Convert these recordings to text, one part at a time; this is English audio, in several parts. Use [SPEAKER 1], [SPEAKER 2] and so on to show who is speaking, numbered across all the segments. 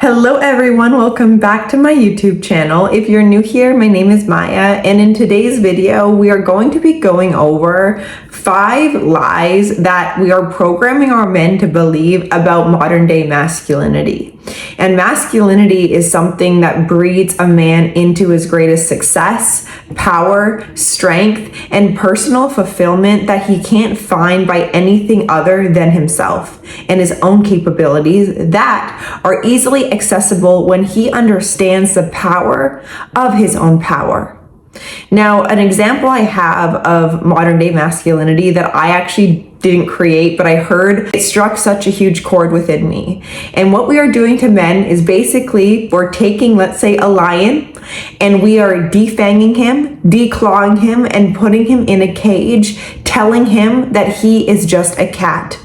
[SPEAKER 1] Hello everyone, welcome back to my YouTube channel. If you're new here, my name is Maya, and in today's video, we are going to be going over 5 lies that we are programming our men to believe about modern day masculinity. And masculinity is something that breeds a man into his greatest success, power, strength, and personal fulfillment that he can't find by anything other than himself and his own capabilities that are easily accessible when he understands the power of his own power. Now, an example I have of modern day masculinity that I actually didn't create, but I heard, it struck such a huge chord within me. And what we are doing to men is basically we're taking, let's say, a lion, and we are defanging him, declawing him, and putting him in a cage, telling him that he is just a cat.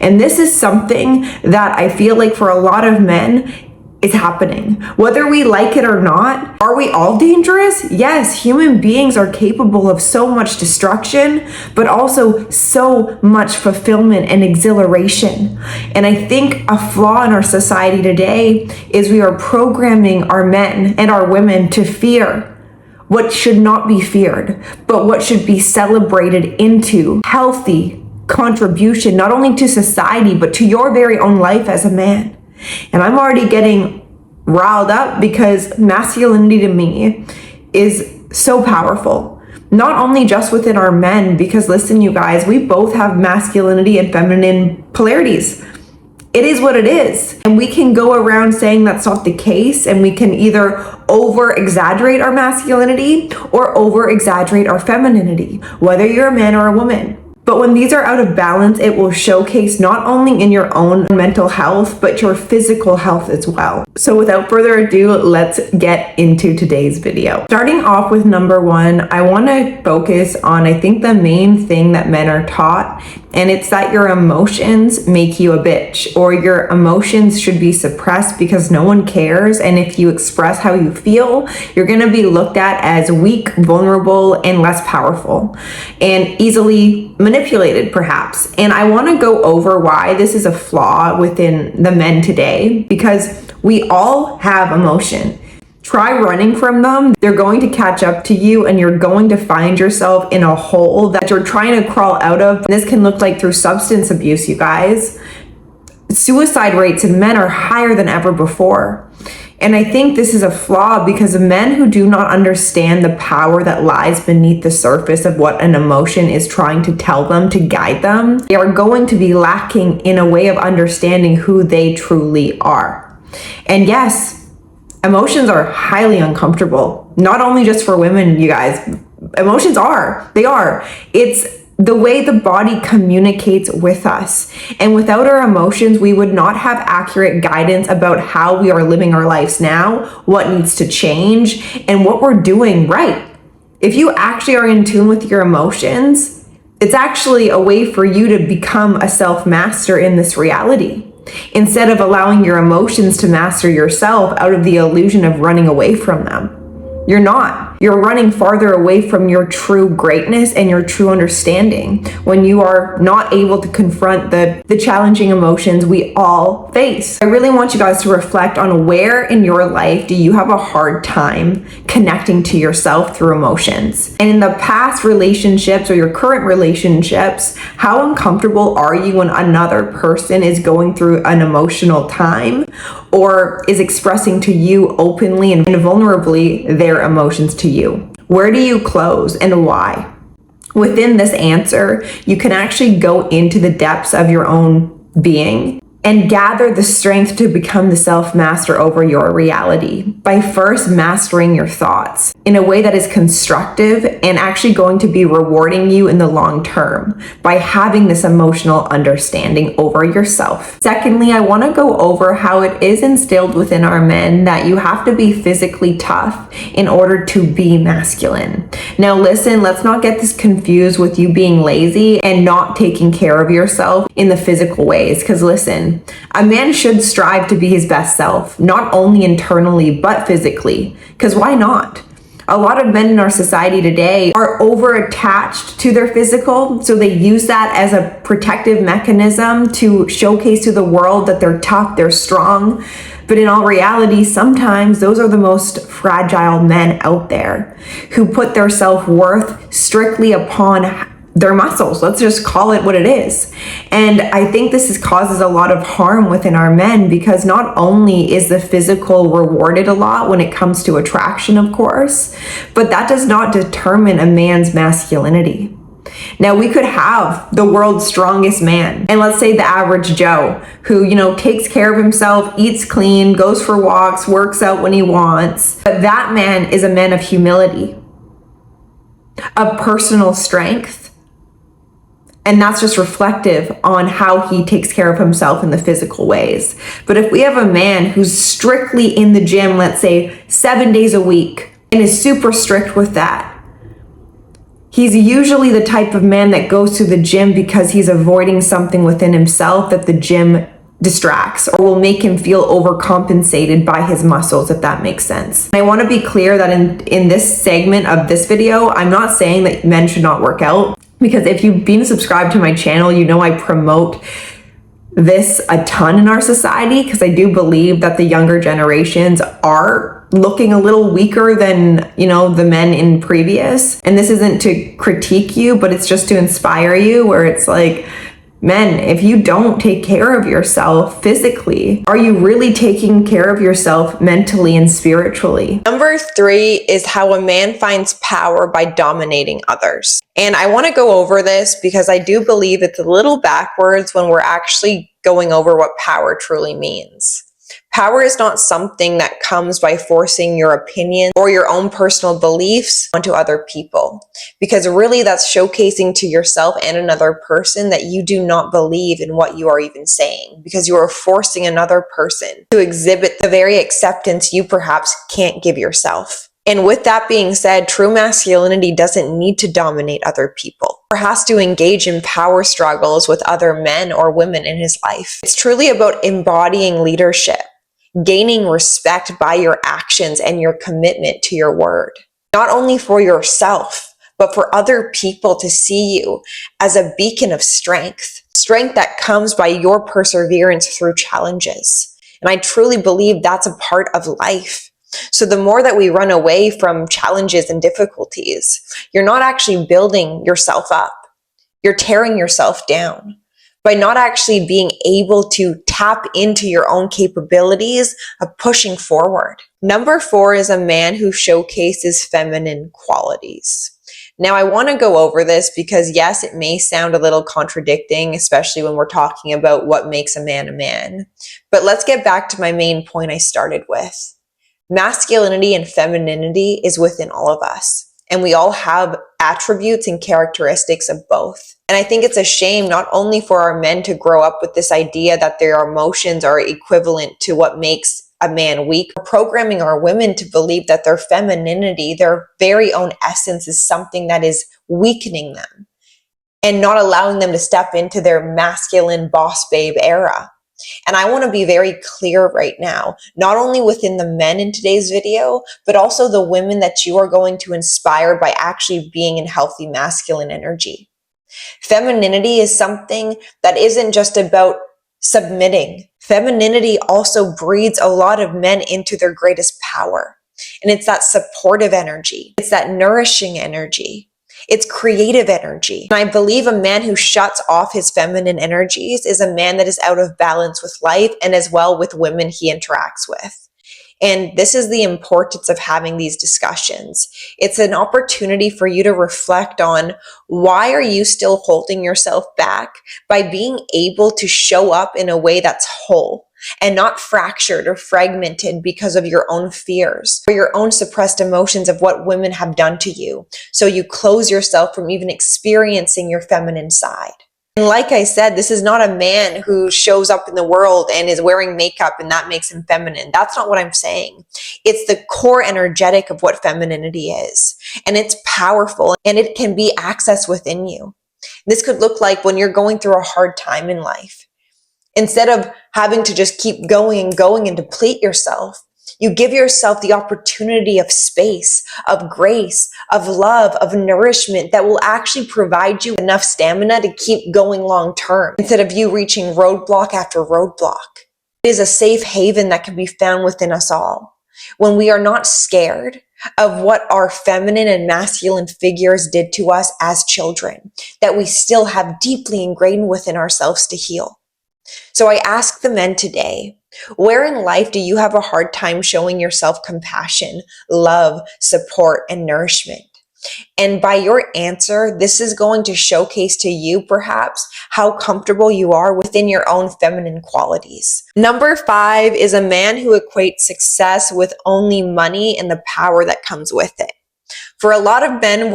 [SPEAKER 1] And this is something that I feel like for a lot of men, is happening. Whether we like it or not, are we all dangerous? Yes, human beings are capable of so much destruction, but also so much fulfillment and exhilaration. And I think a flaw in our society today is we are programming our men and our women to fear what should not be feared, but what should be celebrated into healthy contribution, not only to society, but to your very own life as a man. And I'm already getting riled up because masculinity to me is so powerful. Not only just within our men, because listen, you guys, we both have masculinity and feminine polarities. It is what it is. And we can go around saying that's not the case, and we can either over exaggerate our masculinity or over exaggerate our femininity, whether you're a man or a woman. But when these are out of balance, it will showcase not only in your own mental health, but your physical health as well. So without further ado, let's get into today's video. Starting off with number 1, I want to focus on, I think, the main thing that men are taught, and it's that your emotions make you a bitch, or your emotions should be suppressed because no one cares. And if you express how you feel, you're going to be looked at as weak, vulnerable, and less powerful, and easily manipulated perhaps. And I want to go over why this is a flaw within the men today, because we all have emotion. Try running from them, they're going to catch up to you, and you're going to find yourself in a hole that you're trying to crawl out of. This can look like through substance abuse, you guys. Suicide rates in men are higher than ever before. And I think this is a flaw because men who do not understand the power that lies beneath the surface of what an emotion is trying to tell them, to guide them, they are going to be lacking in a way of understanding who they truly are. And yes, emotions are highly uncomfortable, not only just for women, you guys. Emotions are. It's the way the body communicates with us. And without our emotions, we would not have accurate guidance about how we are living our lives now, what needs to change, and what we're doing right. If you actually are in tune with your emotions, it's actually a way for you to become a self-master in this reality, instead of allowing your emotions to master yourself out of the illusion of running away from them. You're not. You're running farther away from your true greatness and your true understanding when you are not able to confront the challenging emotions we all face. I really want you guys to reflect on where in your life do you have a hard time connecting to yourself through emotions. And in the past relationships or your current relationships, how uncomfortable are you when another person is going through an emotional time or is expressing to you openly and vulnerably their emotions to you? Where do you close and why? Within this answer, you can actually go into the depths of your own being and gather the strength to become the self-master over your reality by first mastering your thoughts in a way that is constructive and actually going to be rewarding you in the long term by having this emotional understanding over yourself. Secondly, I want to go over how it is instilled within our men that you have to be physically tough in order to be masculine. Now listen, let's not get this confused with you being lazy and not taking care of yourself in the physical ways, because listen, a man should strive to be his best self, not only internally, but physically. Because why not? A lot of men in our society today are over attached to their physical, so they use that as a protective mechanism to showcase to the world that they're tough, they're strong. But in all reality, sometimes those are the most fragile men out there who put their self-worth strictly upon their muscles. Let's just call it what it is. And I think causes a lot of harm within our men, because not only is the physical rewarded a lot when it comes to attraction, of course, but that does not determine a man's masculinity. Now, we could have the world's strongest man, and let's say the average Joe who, takes care of himself, eats clean, goes for walks, works out when he wants. But that man is a man of humility, of personal strength. And that's just reflective on how he takes care of himself in the physical ways. But if we have a man who's strictly in the gym, let's say 7 days a week, and is super strict with that, he's usually the type of man that goes to the gym because he's avoiding something within himself that the gym distracts or will make him feel overcompensated by his muscles, if that makes sense. And I want to be clear that in this segment of this video, I'm not saying that men should not work out, because if you've been subscribed to my channel, I promote this a ton in our society, because I do believe that the younger generations are looking a little weaker than, the men in previous. And this isn't to critique you, but it's just to inspire you, where it's like, men, if you don't take care of yourself physically, are you really taking care of yourself mentally and spiritually?
[SPEAKER 2] Number 3 is how a man finds power by dominating others. And I want to go over this because I do believe it's a little backwards when we're actually going over what power truly means. Power is not something that comes by forcing your opinion or your own personal beliefs onto other people, because really that's showcasing to yourself and another person that you do not believe in what you are even saying, because you are forcing another person to exhibit the very acceptance you perhaps can't give yourself. And with that being said, true masculinity doesn't need to dominate other people or has to engage in power struggles with other men or women in his life. It's truly about embodying leadership, gaining respect by your actions and your commitment to your word, not only for yourself, but for other people to see you as a beacon of strength that comes by your perseverance through challenges. And I truly believe that's a part of life. So the more that we run away from challenges and difficulties, you're not actually building yourself up. You're tearing yourself down by not actually being able to tap into your own capabilities of pushing forward. Number 4 is a man who showcases feminine qualities. Now, I want to go over this because, yes, it may sound a little contradicting, especially when we're talking about what makes a man. But let's get back to my main point I started with. Masculinity and femininity is within all of us, and we all have attributes and characteristics of both. And I think it's a shame not only for our men to grow up with this idea that their emotions are equivalent to what makes a man weak, or programming our women to believe that their femininity, their very own essence, is something that is weakening them and not allowing them to step into their masculine boss babe era. And I want to be very clear right now, not only within the men in today's video, but also the women that you are going to inspire by actually being in healthy masculine energy. Femininity is something that isn't just about submitting. Femininity also breeds a lot of men into their greatest power. And it's that supportive energy. It's that nourishing energy. It's creative energy. And I believe a man who shuts off his feminine energies is a man that is out of balance with life and as well with women he interacts with. And this is the importance of having these discussions. It's an opportunity for you to reflect on, why are you still holding yourself back by being able to show up in a way that's whole and not fractured or fragmented because of your own fears or your own suppressed emotions of what women have done to you. So you close yourself from even experiencing your feminine side. And like I said, this is not a man who shows up in the world and is wearing makeup and that makes him feminine. That's not what I'm saying. It's the core energetic of what femininity is. And it's powerful and it can be accessed within you. This could look like when you're going through a hard time in life. Instead of having to just keep going and deplete yourself, you give yourself the opportunity of space, of grace, of love, of nourishment that will actually provide you enough stamina to keep going long term instead of you reaching roadblock after roadblock. It is a safe haven that can be found within us all. When we are not scared of what our feminine and masculine figures did to us as children, that we still have deeply ingrained within ourselves to heal. So I ask the men today, where in life do you have a hard time showing yourself compassion, love, support, and nourishment? And by your answer, this is going to showcase to you perhaps how comfortable you are within your own feminine qualities. Number 5 is a man who equates success with only money and the power that comes with it. For a lot of men,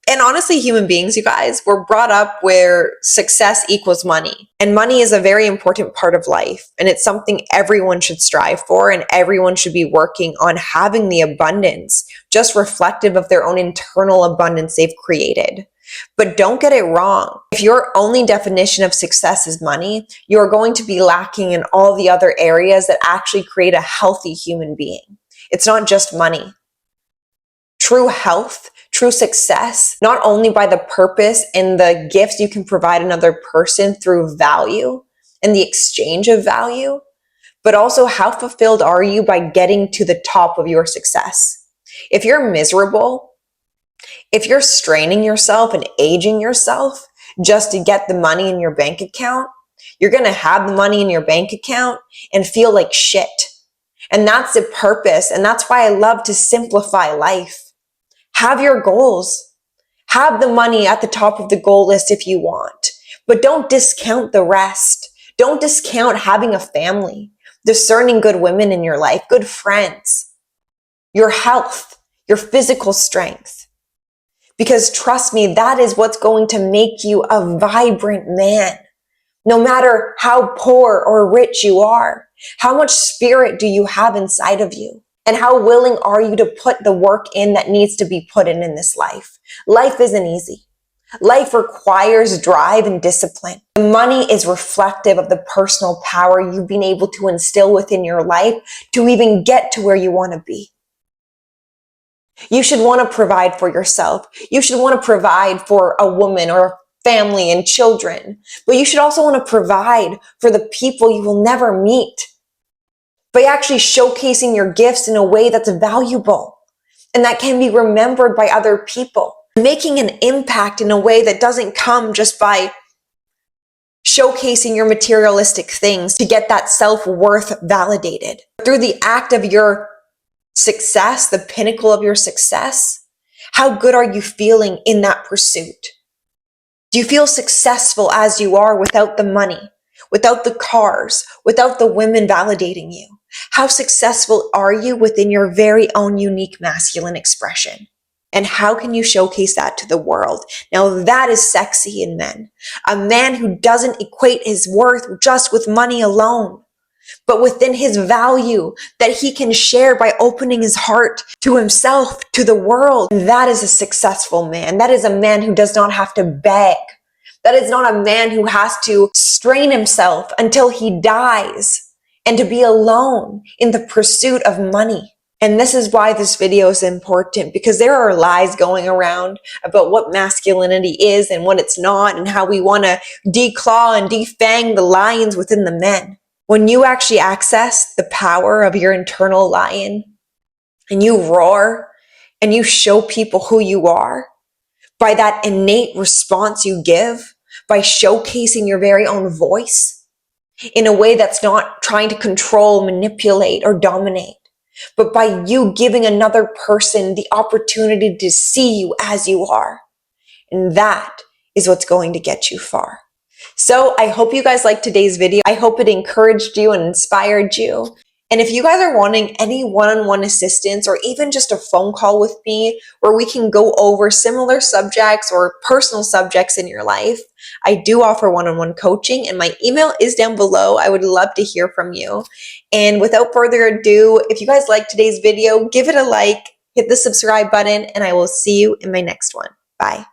[SPEAKER 2] and honestly human beings, you guys, we're brought up where success equals money. And money is a very important part of life. And it's something everyone should strive for, and everyone should be working on having the abundance, just reflective of their own internal abundance they've created. But don't get it wrong. If your only definition of success is money, you're going to be lacking in all the other areas that actually create a healthy human being. It's not just money. True health, true success, not only by the purpose and the gifts you can provide another person through value and the exchange of value, but also how fulfilled are you by getting to the top of your success. If you're miserable, if you're straining yourself and aging yourself just to get the money in your bank account, you're going to have the money in your bank account and feel like shit. And that's the purpose. And that's why I love to simplify life. Have your goals. Have the money at the top of the goal list if you want, but don't discount the rest. Don't discount having a family, discerning good women in your life, good friends, your health, your physical strength. Because trust me, that is what's going to make you a vibrant man. No matter how poor or rich you are, how much spirit do you have inside of you? And how willing are you to put the work in that needs to be put in this life? Life isn't easy. Life requires drive and discipline. The money is reflective of the personal power you've been able to instill within your life to even get to where you want to be. You should want to provide for yourself. You should want to provide for a woman or a family and children. But you should also want to provide for the people you will never meet, by actually showcasing your gifts in a way that's valuable and that can be remembered by other people. Making an impact in a way that doesn't come just by showcasing your materialistic things to get that self-worth validated. Through the act of your success, the pinnacle of your success, how good are you feeling in that pursuit? Do you feel successful as you are without the money, without the cars, without the women validating you? How successful are you within your very own unique masculine expression? And how can you showcase that to the world? Now that is sexy in men. A man who doesn't equate his worth just with money alone, but within his value that he can share by opening his heart to himself, to the world. That is a successful man. That is a man who does not have to beg. That is not a man who has to strain himself until he dies and to be alone in the pursuit of money. And this is why this video is important, because there are lies going around about what masculinity is and what it's not, and how we want to declaw and defang the lions within the men. When you actually access the power of your internal lion and you roar and you show people who you are by that innate response you give, by showcasing your very own voice in a way that's not trying to control, manipulate, or dominate, but by you giving another person the opportunity to see you as you are. And that is what's going to get you far. So I hope you guys liked today's video. I hope it encouraged you and inspired you. And if you guys are wanting any one-on-one assistance or even just a phone call with me where we can go over similar subjects or personal subjects in your life, I do offer one-on-one coaching, and my email is down below. I would love to hear from you. And without further ado, if you guys liked today's video, give it a like, hit the subscribe button, and I will see you in my next one. Bye.